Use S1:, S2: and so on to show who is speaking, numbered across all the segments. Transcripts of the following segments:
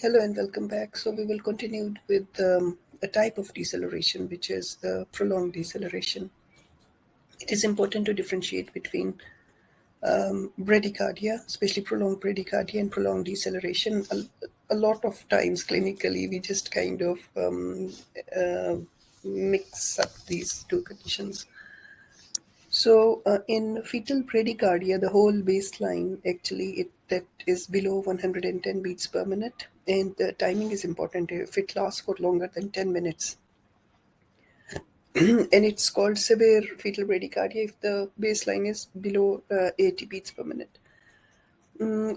S1: Hello and welcome back. So we will continue with a type of deceleration, which is the prolonged deceleration. It is important to differentiate between bradycardia, especially prolonged bradycardia, and prolonged deceleration. A lot of times clinically, we just kind of uh, mix up these two conditions. So, in fetal bradycardia, the whole baseline actually that is below 110 beats per minute, and the timing is important if it lasts for longer than 10 minutes. And it's called severe fetal bradycardia if the baseline is below 80 beats per minute.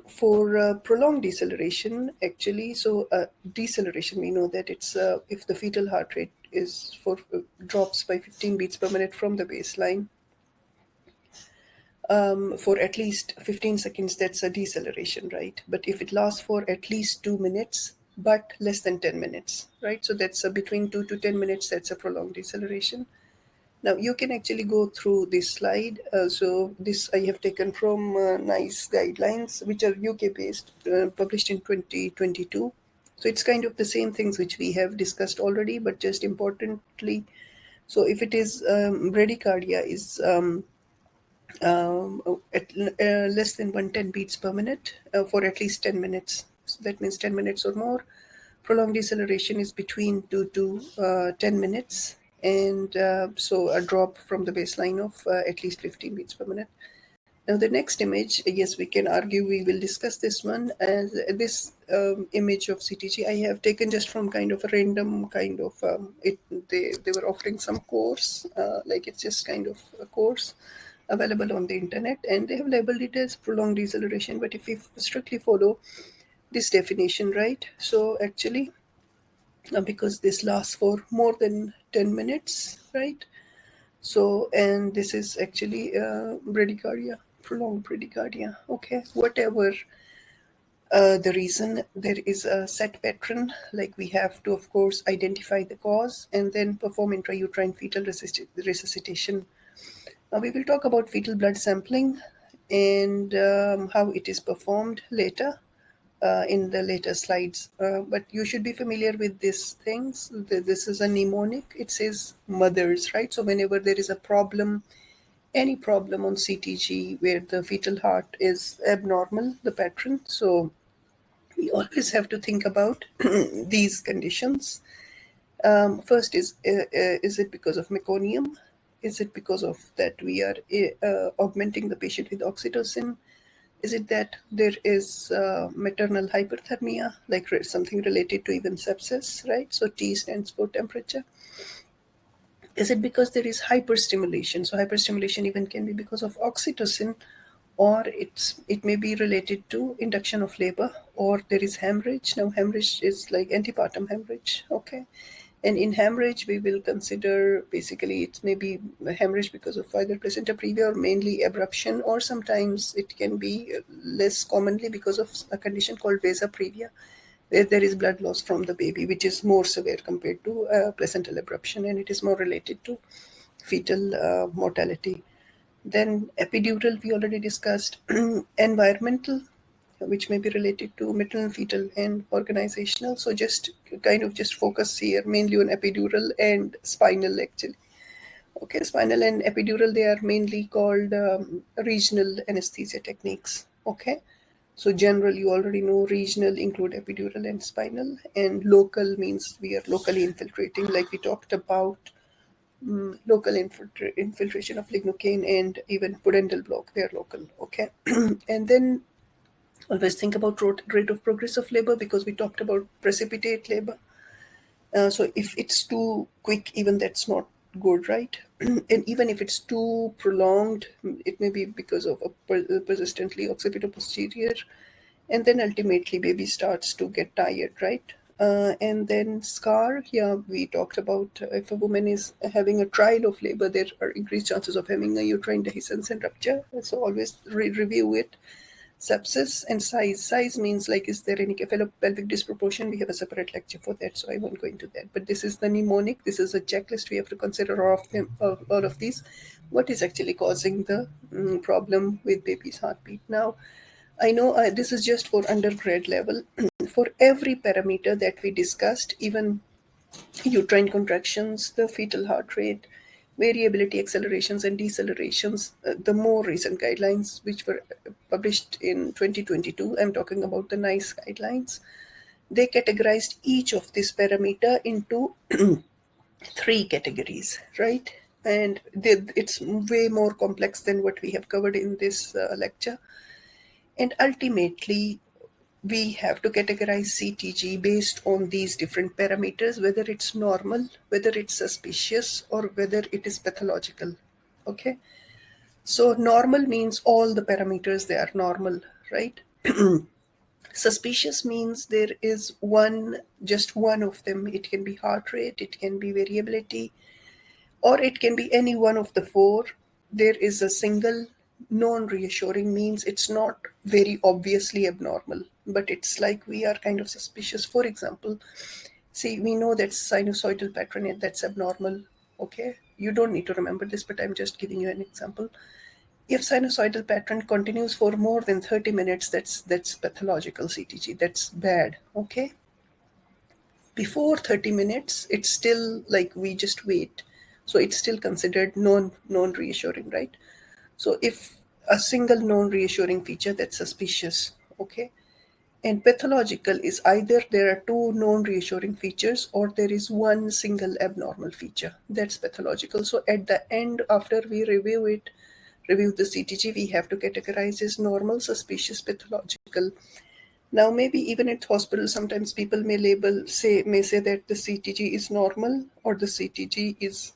S1: For prolonged deceleration, actually, so deceleration, we know that it's if the fetal heart rate is for drops by 15 beats per minute from the baseline for at least 15 seconds, that's a deceleration, right? But if it lasts for at least 2 minutes, but less than 10 minutes, right? So that's between 2 to 10 minutes, that's a prolonged deceleration. Now you can actually go through this slide. So this I have taken from NICE guidelines, which are UK based, published in 2022. So it's kind of the same things which we have discussed already, but just importantly, so if it is bradycardia is at less than 110 beats per minute for at least 10 minutes. So that means 10 minutes or more. Prolonged deceleration is between 2 to 10 minutes. And so a drop from the baseline of at least 15 beats per minute. Now, the next image, yes, we can argue, we will discuss this one. As this image of CTG, I have taken just from kind of a random kind of, they were offering some course, like it's just kind of a course available on the internet, and they have labeled it as prolonged deceleration. But if we strictly follow this definition, right? So actually, because this lasts for more than 10 minutes, right? So, and this is actually bradycardia, prolonged bradycardia. Okay, whatever the reason, there is a set pattern. Like we have to, of course, identify the cause and then perform intrauterine fetal resuscitation. We will talk about fetal blood sampling and how it is performed later in the later slides. But you should be familiar with these things. This is a mnemonic. It says mothers, right? So whenever there is a problem, any problem on CTG where the fetal heart is abnormal, the pattern, so we always have to think about these conditions. First is it because of meconium? Is it because of that we are augmenting the patient with oxytocin? Is it that there is maternal hyperthermia, like something related to even sepsis, right? So T stands for temperature. Is it because there is hyperstimulation? So hyperstimulation even can be because of oxytocin, or it may be related to induction of labor, or there is hemorrhage. Now hemorrhage is like antepartum hemorrhage, okay? And in hemorrhage, we will consider basically it may be hemorrhage because of either placenta previa or mainly abruption, or sometimes it can be less commonly because of a condition called vasa previa, where there is blood loss from the baby, which is more severe compared to placental abruption, and it is more related to fetal mortality. Then epidural, we already discussed. Environmental, which may be related to maternal, fetal, and organizational. So just kind of just focus here mainly on epidural and spinal actually. Okay, spinal and epidural, they are mainly called regional anesthesia techniques. Okay, so general, you already know regional include epidural and spinal, and local means we are locally infiltrating, like we talked about local infiltration of lignocaine and even pudendal block, they are local. Okay, and then always think about rate of progress of labor because we talked about precipitate labor. So if it's too quick, even that's not good, right? And even if it's too prolonged, it may be because of a persistently occipito-posterior, and then ultimately baby starts to get tired, right? And then scar, yeah, we talked about if a woman is having a trial of labor, there are increased chances of having a uterine dehiscence and rupture. So always review it. Sepsis and size. Size means like, is there any pelvic disproportion? We have a separate lecture for that, so I won't go into that. But this is the mnemonic. This is a checklist. We have to consider all of these. What is actually causing the problem with baby's heartbeat? Now, I know this is just for undergrad level. for every parameter that we discussed, even uterine contractions, the fetal heart rate, variability, accelerations and decelerations, the more recent guidelines which were published in 2022, I'm talking about the NICE guidelines, they categorized each of this parameter into three categories, right? And it's way more complex than what we have covered in this lecture. And ultimately, we have to categorize CTG based on these different parameters, whether it's normal, whether it's suspicious, or whether it is pathological. Okay. So normal means all the parameters, they are normal, right? Suspicious means there is just one of them. It can be heart rate, it can be variability, or it can be any one of the four. There is a single. Non-reassuring means it's not very obviously abnormal, but it's like we are kind of suspicious. For example, see, we know that sinusoidal pattern that's abnormal. Okay, you don't need to remember this, but I'm just giving you an example. If sinusoidal pattern continues for more than 30 minutes, that's pathological CTG. That's bad. Okay, before 30 minutes it's still like we just wait, so it's still considered non reassuring, right? So if a single non-reassuring feature, that's suspicious. Okay, and pathological is either there are two non-reassuring features or there is one single abnormal feature, that's pathological. So at the end, after we review the CTG, we have to categorize as normal, suspicious, pathological. Now, maybe even at hospital, sometimes people may say that the CTG is normal or the CTG is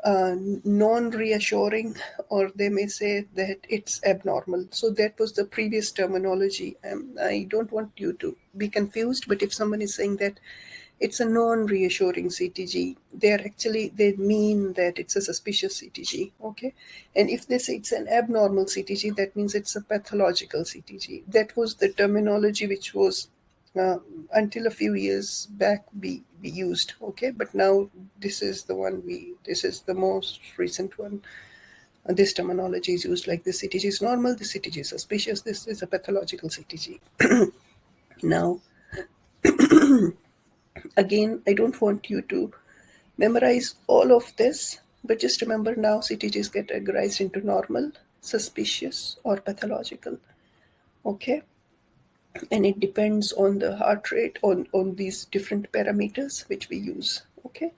S1: non-reassuring, or they may say that it's abnormal. So that was the previous terminology. I don't want you to be confused, but if someone is saying that it's a non-reassuring CTG, they mean that it's a suspicious CTG. Okay, and if they say it's an abnormal CTG, that means it's a pathological CTG. That was the terminology which was uh, until a few years back we used. Okay, but now this is the most recent one. This terminology is used like this CTG is normal, this CTG is suspicious, this is a pathological CTG. Now, again, I don't want you to memorize all of this, but just remember now CTG is categorized into normal, suspicious, or pathological. Okay, and it depends on the heart rate, on these different parameters which we use. Okay,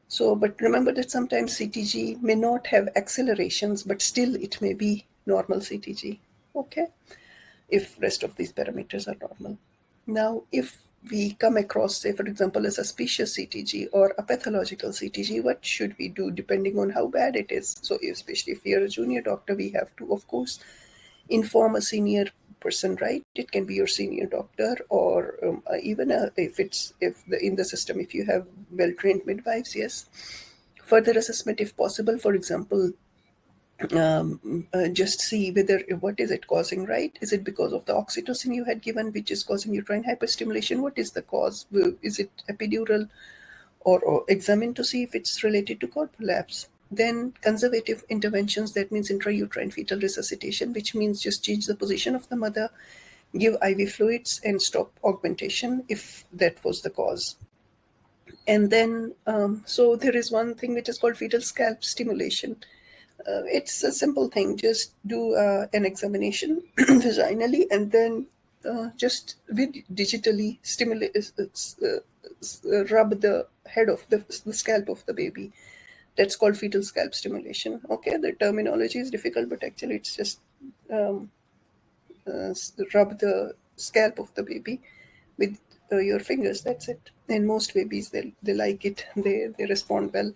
S1: so but remember that sometimes CTG may not have accelerations, but still it may be normal CTG. Okay, if rest of these parameters are normal. Now, if we come across, say, for example, a suspicious CTG or a pathological CTG, what should we do depending on how bad it is? So, especially if you're a junior doctor, we have to, of course, inform a senior person, right? It can be your senior doctor, or even in the system, if you have well-trained midwives, yes. Further assessment, if possible, for example, just see whether what is it causing, right? Is it because of the oxytocin you had given which is causing uterine hyperstimulation? What is the cause? Is it epidural, or examine to see if it's related to cord prolapse? Then conservative interventions, that means intrauterine fetal resuscitation, which means just change the position of the mother, give IV fluids and stop augmentation if that was the cause. And then so there is one thing which is called fetal scalp stimulation. It's a simple thing. Just do an examination vaginally, and then just digitally stimulate, rub the head of the scalp of the baby. That's called fetal scalp stimulation. Okay, the terminology is difficult, but actually it's just um, rub the scalp of the baby with your fingers. That's it. And most babies, they like it. They respond well.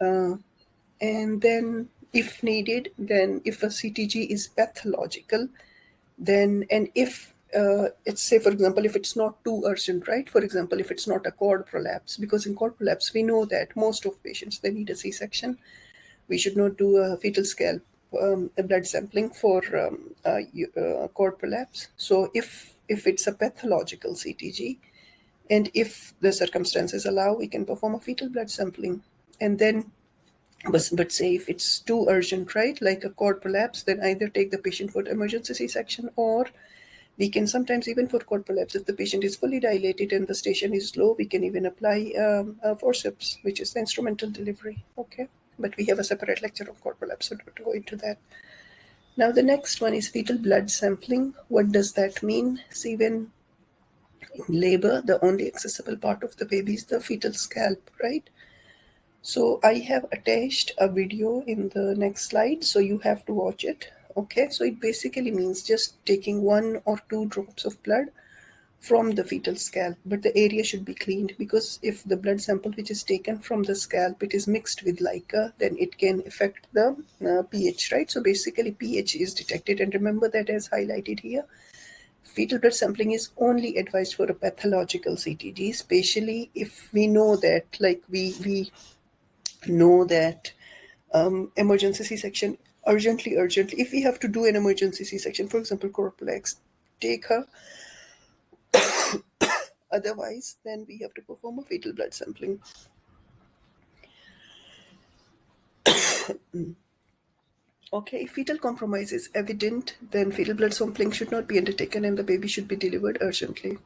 S1: Uh, and then if needed, then if a CTG is pathological, then, and if it's, say for example, if it's not too urgent, right? For example, if it's not a cord prolapse, because in cord prolapse we know that most of patients, they need a C-section. We should not do a fetal scalp a blood sampling for cord prolapse. So if it's a pathological CTG, and if the circumstances allow, we can perform a fetal blood sampling. And then but say if it's too urgent, right, like a cord prolapse, then either take the patient for emergency C-section, or We can sometimes, even for cord prolapse, if the patient is fully dilated and the station is low, we can even apply forceps, which is the instrumental delivery. Okay, but we have a separate lecture on cord prolapse, so don't go into that. Now the next one is fetal blood sampling. What does that mean? See, when in labor, the only accessible part of the baby is the fetal scalp, right? So I have attached a video in the next slide, so you have to watch it. Okay, so it basically means just taking 1 or 2 drops of blood from the fetal scalp, but the area should be cleaned, because if the blood sample which is taken from the scalp, it is mixed with LICA, then it can affect the pH, right? So basically pH is detected, and remember that as highlighted here, fetal blood sampling is only advised for a pathological CTG, especially if we know that, like we know that emergency C-section urgently, if we have to do an emergency C-section, for example, corplex, take her. Otherwise, then we have to perform a fetal blood sampling. Okay, if fetal compromise is evident, then fetal blood sampling should not be undertaken and the baby should be delivered urgently.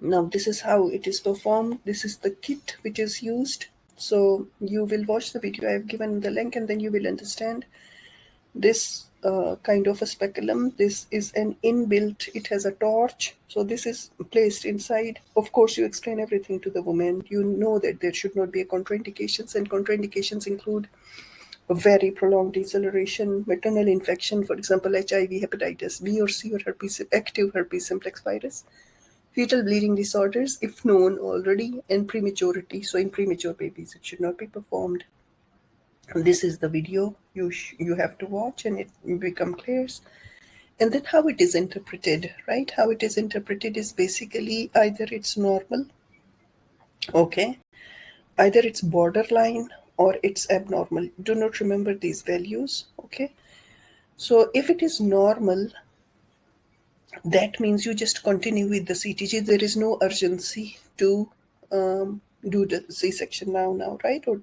S1: Now, this is how it is performed. This is the kit which is used. So you will watch the video. I have given the link and then you will understand this kind of a speculum. This is an inbuilt, it has a torch. So this is placed inside. Of course, you explain everything to the woman. You know that there should not be a contraindications, and contraindications include a very prolonged deceleration, maternal infection, for example, HIV, hepatitis B or C, or herpes, active herpes simplex virus, fetal bleeding disorders, if known already, and prematurity. So in premature babies, it should not be performed. This is the video you have to watch, and it become clear. And then how it is interpreted, right? How it is interpreted is basically either it's normal, okay, either it's borderline or it's abnormal. Do not remember these values, okay? So if it is normal, that means you just continue with the CTG. There is no urgency to do the C-section now, right? Or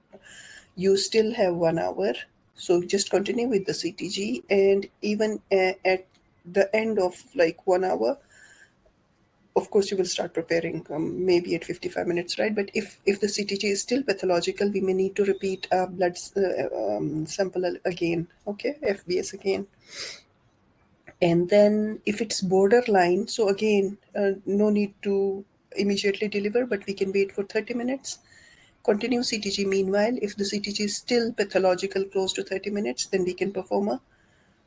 S1: you still have 1 hour. So just continue with the CTG, and even at the end of like 1 hour, of course, you will start preparing maybe at 55 minutes, right? But if the CTG is still pathological, we may need to repeat blood sample again, okay, FBS again. And then if it's borderline, so again, no need to immediately deliver, but we can wait for 30 minutes. Continue CTG meanwhile. If the CTG is still pathological close to 30 minutes, then we can perform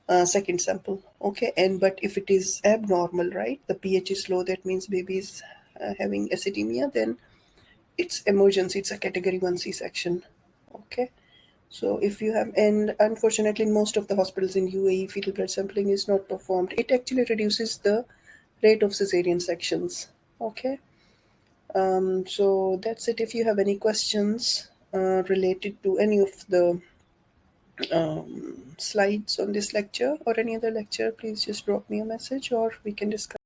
S1: a second sample. Okay, and but if it is abnormal, right, the pH is low, that means baby is having acidemia, then it's emergency, it's a category 1 C-section. Okay, so if you have, and unfortunately in most of the hospitals in UAE, fetal blood sampling is not performed. It actually reduces the rate of cesarean sections. Okay, so that's it. If you have any questions related to any of the slides on this lecture or any other lecture, please just drop me a message or we can discuss.